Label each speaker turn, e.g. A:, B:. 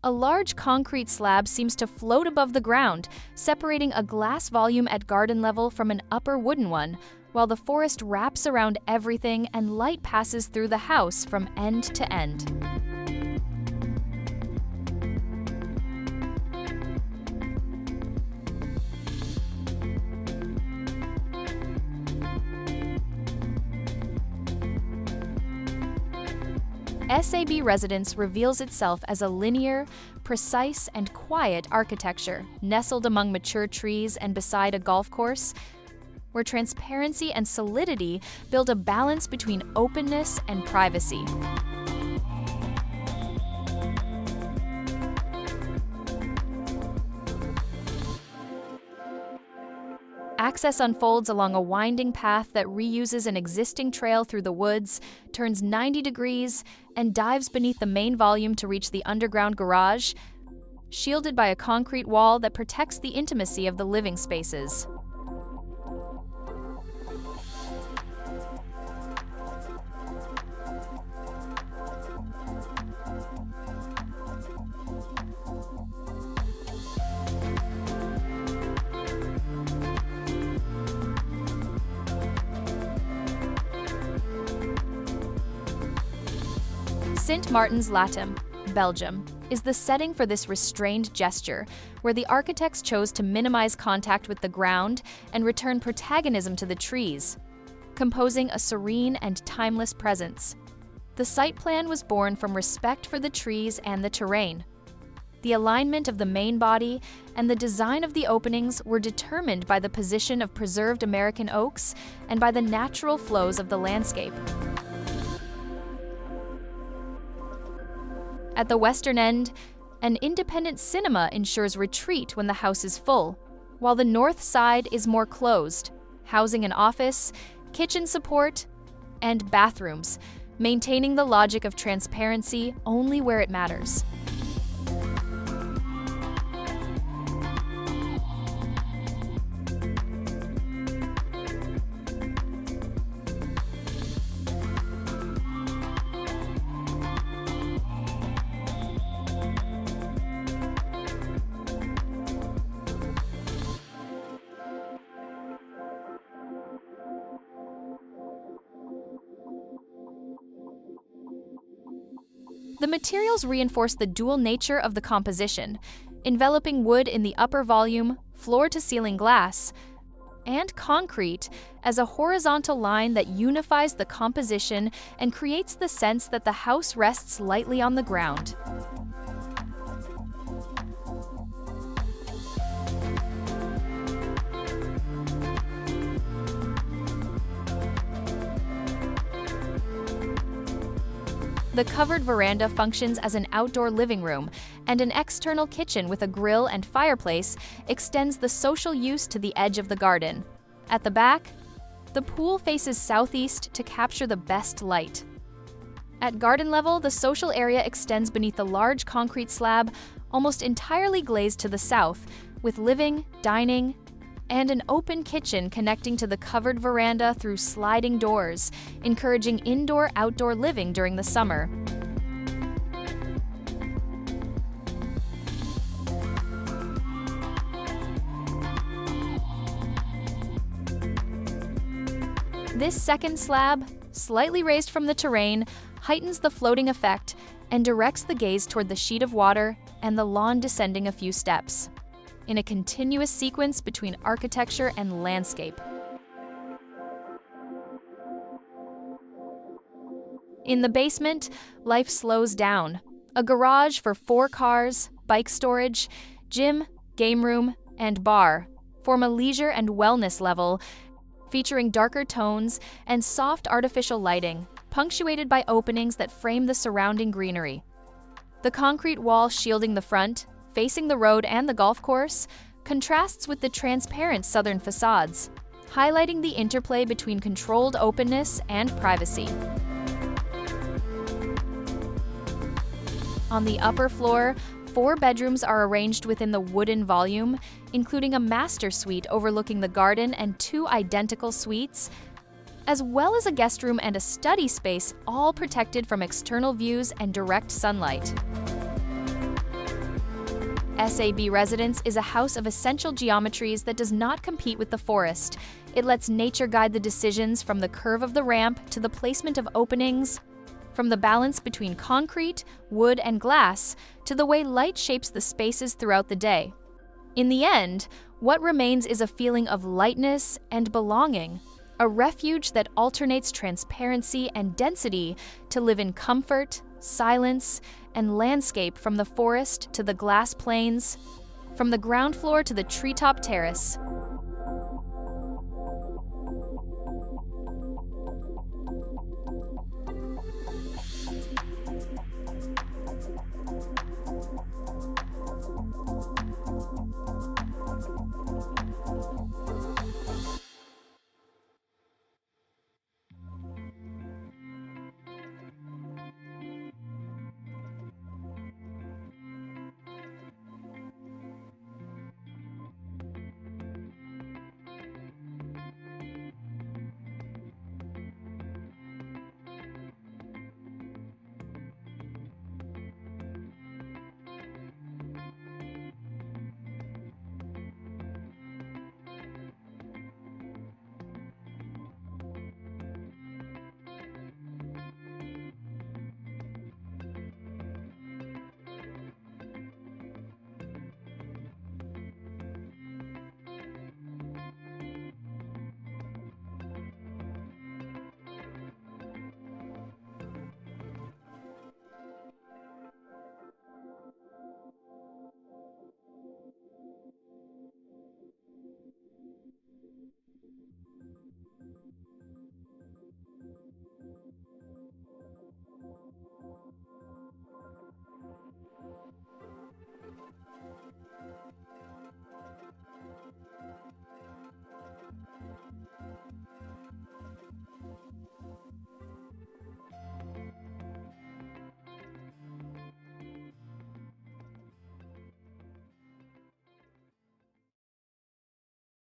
A: A large concrete slab seems to float above the ground, separating a glass volume at garden level from an upper wooden one, while the forest wraps around everything and light passes through the house from end to end. SAB residence reveals itself as a linear, precise, and quiet architecture, nestled among mature trees and beside a golf course, where transparency and solidity build a balance between openness and privacy. Access unfolds along a winding path that reuses an existing trail through the woods, turns 90 degrees, and dives beneath the main volume to reach the underground garage, shielded by a concrete wall that protects the intimacy of the living spaces. Sint Martens Latem, Belgium, is the setting for this restrained gesture, where the architects chose to minimize contact with the ground and return protagonism to the trees, composing a serene and timeless presence. The site plan was born from respect for the trees and the terrain. The alignment of the main body and the design of the openings were determined by the position of preserved American oaks and by the natural flows of the landscape. At the western end, an independent cinema ensures retreat when the house is full, while the north side is more closed, housing an office, kitchen support, and bathrooms, maintaining the logic of transparency only where it matters. The materials reinforce the dual nature of the composition, enveloping wood in the upper volume, floor-to-ceiling glass, and concrete as a horizontal line that unifies the composition and creates the sense that the house rests lightly on the ground. The covered veranda functions as an outdoor living room, and an external kitchen with a grill and fireplace extends the social use to the edge of the garden. At the back, the pool faces southeast to capture the best light. At garden level, the social area extends beneath a large concrete slab, almost entirely glazed to the south, with living, dining, and an open kitchen connecting to the covered veranda through sliding doors, encouraging indoor-outdoor living during the summer. This second slab, slightly raised from the terrain, heightens the floating effect and directs the gaze toward the sheet of water and the lawn descending a few steps, in a continuous sequence between architecture and landscape. In the basement, life slows down. A garage for 4 cars, bike storage, gym, game room, and bar form a leisure and wellness level, featuring darker tones and soft artificial lighting, punctuated by openings that frame the surrounding greenery. The concrete wall shielding the front, facing the road and the golf course, contrasts with the transparent southern facades, highlighting the interplay between controlled openness and privacy. On the upper floor, 4 bedrooms are arranged within the wooden volume, including a master suite overlooking the garden and 2 identical suites, as well as a guest room and a study space, all protected from external views and direct sunlight. SAB Residence is a house of essential geometries that does not compete with the forest. It lets nature guide the decisions from the curve of the ramp to the placement of openings, from the balance between concrete, wood, and glass, to the way light shapes the spaces throughout the day. In the end, what remains is a feeling of lightness and belonging, a refuge that alternates transparency and density to live in comfort, silence, and landscape from the forest to the glass plains, from the ground floor to the treetop terrace.